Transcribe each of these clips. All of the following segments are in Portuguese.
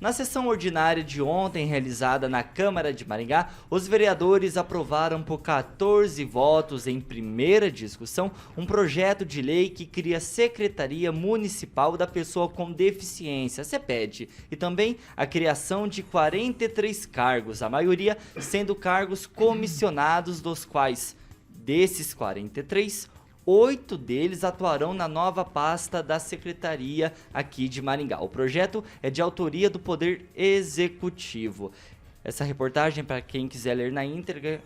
Na sessão ordinária de ontem, realizada na Câmara de Maringá, os vereadores aprovaram por 14 votos em primeira discussão um projeto de lei que cria a Secretaria Municipal da Pessoa com Deficiência, CEPED, e também a criação de 43 cargos, a maioria sendo cargos comissionados, dos quais, desses 43, 8 deles atuarão na nova pasta da Secretaria aqui de Maringá. O projeto é de autoria do Poder Executivo. Essa reportagem, para quem quiser ler na íntegra,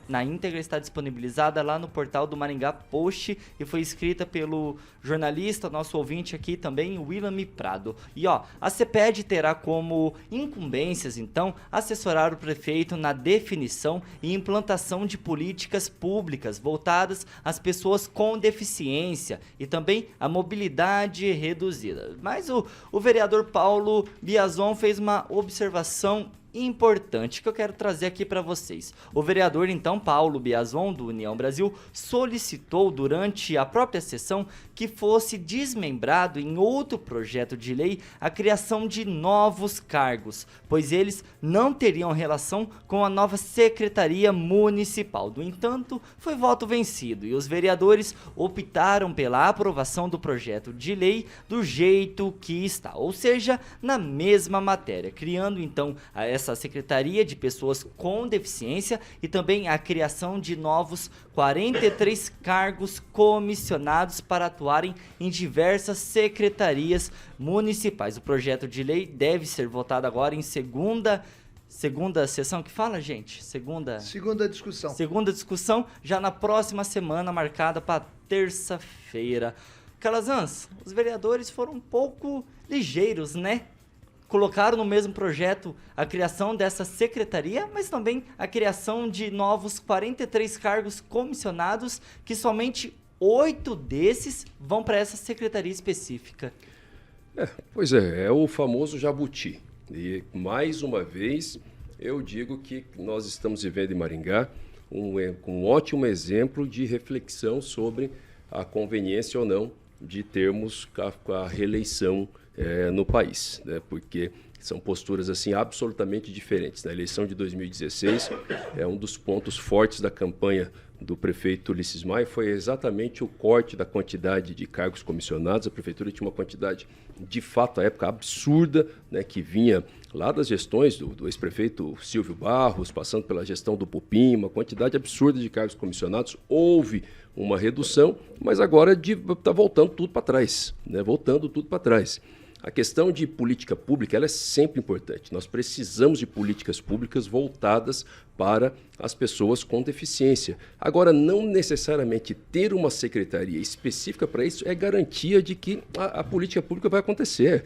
está disponibilizada lá no portal do Maringá Post e foi escrita pelo jornalista, nosso ouvinte aqui também, William Prado. E a CEPED terá como incumbências, então, assessorar o prefeito na definição e implantação de políticas públicas voltadas às pessoas com deficiência e também à mobilidade reduzida. Mas o vereador Paulo Biazon fez uma observação importante que eu quero trazer aqui para vocês. O vereador, então, Paulo Biazon, do União Brasil, solicitou durante a própria sessão que fosse desmembrado em outro projeto de lei a criação de novos cargos, pois eles não teriam relação com a nova Secretaria Municipal. No entanto, foi voto vencido e os vereadores optaram pela aprovação do projeto de lei do jeito que está, ou seja, na mesma matéria, criando então essa Secretaria de Pessoas com Deficiência e também a criação de novos 43 cargos comissionados para atuarem em diversas secretarias municipais. O projeto de lei deve ser votado agora em segunda sessão, que fala, gente? Segunda discussão. Segunda discussão, já na próxima semana, marcada para terça-feira. Calazans, os vereadores foram um pouco ligeiros, né? Colocaram no mesmo projeto a criação dessa secretaria, mas também a criação de novos 43 cargos comissionados, que somente 8 desses vão para essa secretaria específica. Pois é o famoso jabuti. E, mais uma vez, eu digo que nós estamos vivendo em Maringá um ótimo exemplo de reflexão sobre a conveniência ou não de termos a reeleição no país, né? Porque são posturas assim absolutamente diferentes. Na eleição de 2016, um dos pontos fortes da campanha do prefeito Ulisses Maia foi exatamente o corte da quantidade de cargos comissionados. A prefeitura tinha uma quantidade, de fato, à época, absurda, né, que vinha lá das gestões do ex-prefeito Silvio Barros, passando pela gestão do Pupim, uma quantidade absurda de cargos comissionados. Houve uma redução, mas agora está voltando tudo para trás, né? Voltando tudo para trás. A questão de política pública ela é sempre importante. Nós precisamos de políticas públicas voltadas para as pessoas com deficiência. Agora, não necessariamente ter uma secretaria específica para isso é garantia de que a política pública vai acontecer.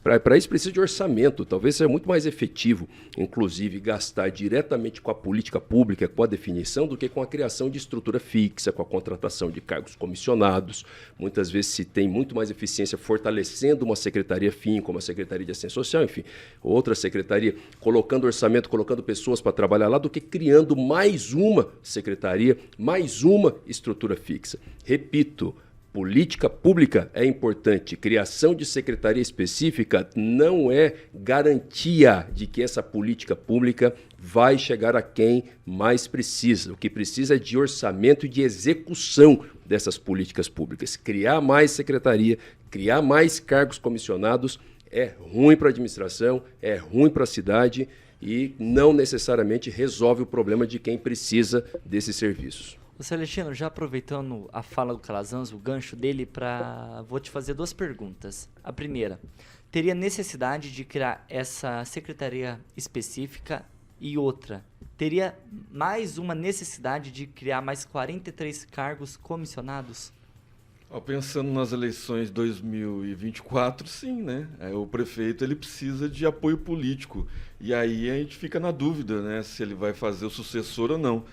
Para isso precisa de orçamento. Talvez seja muito mais efetivo, inclusive, gastar diretamente com a política pública, com a definição, do que com a criação de estrutura fixa, com a contratação de cargos comissionados. Muitas vezes se tem muito mais eficiência fortalecendo uma secretaria fim, como a Secretaria de Assistência Social, enfim, outra secretaria, colocando orçamento, colocando pessoas para trabalhar lá, do que criando mais uma secretaria, mais uma estrutura fixa. Repito, política pública é importante. Criação de secretaria específica não é garantia de que essa política pública vai chegar a quem mais precisa. O que precisa é de orçamento e de execução dessas políticas públicas. Criar mais secretaria, criar mais cargos comissionados é ruim para a administração, é ruim para a cidade e não necessariamente resolve o problema de quem precisa desses serviços. O Celestino, já aproveitando a fala do Calazans, o gancho dele, vou te fazer 2 perguntas. A primeira, teria necessidade de criar essa secretaria específica? E outra, teria mais uma necessidade de criar mais 43 cargos comissionados? Pensando nas eleições de 2024, sim, né? O prefeito ele precisa de apoio político. E aí a gente fica na dúvida, né, se ele vai fazer o sucessor ou não.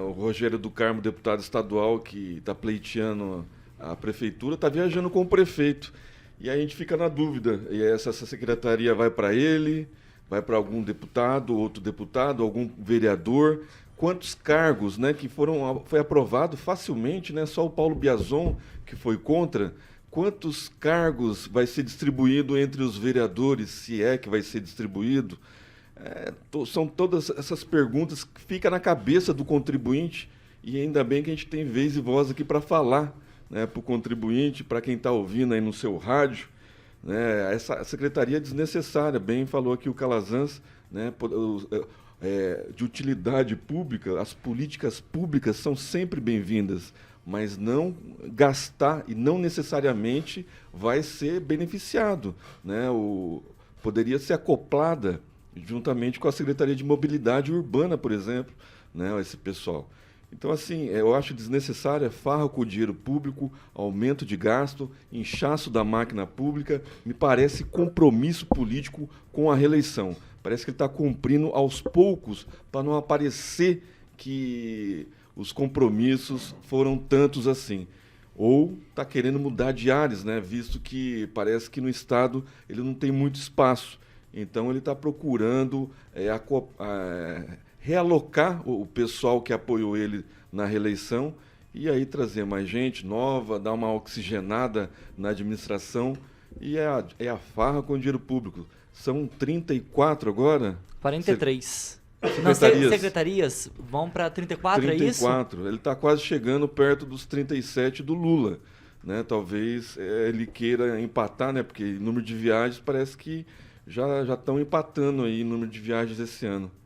O Rogério do Carmo, deputado estadual, que está pleiteando a prefeitura, está viajando com o prefeito. E aí a gente fica na dúvida. E essa secretaria vai para ele, vai para algum deputado, outro deputado, algum vereador. Quantos cargos, né, que foi aprovado facilmente, né? Só o Paulo Biazon, que foi contra, quantos cargos vai ser distribuído entre os vereadores, se é que vai ser distribuído? São todas essas perguntas que ficam na cabeça do contribuinte, e ainda bem que a gente tem vez e voz aqui para falar, né, para o contribuinte, para quem está ouvindo aí no seu rádio, né, essa secretaria é desnecessária, bem falou aqui o Calazans, né, de utilidade pública, as políticas públicas são sempre bem-vindas, mas não gastar e não necessariamente vai ser beneficiado, né, poderia ser acoplada juntamente com a Secretaria de Mobilidade Urbana, por exemplo, né, esse pessoal. Então, assim, eu acho desnecessária farra com o dinheiro público, aumento de gasto, inchaço da máquina pública, me parece compromisso político com a reeleição. Parece que ele está cumprindo aos poucos para não aparecer que os compromissos foram tantos assim. Ou está querendo mudar de ares, né, visto que parece que no Estado ele não tem muito espaço. Então, ele está procurando realocar o pessoal que apoiou ele na reeleição e aí trazer mais gente nova, dar uma oxigenada na administração, e é a farra com o dinheiro público. São 34 agora? 43. Secretarias vão para 34, 34, é isso? Ele está quase chegando perto dos 37 do Lula, né? Talvez ele queira empatar, né? Porque número de viagens parece que já estão empatando aí o número de viagens esse ano.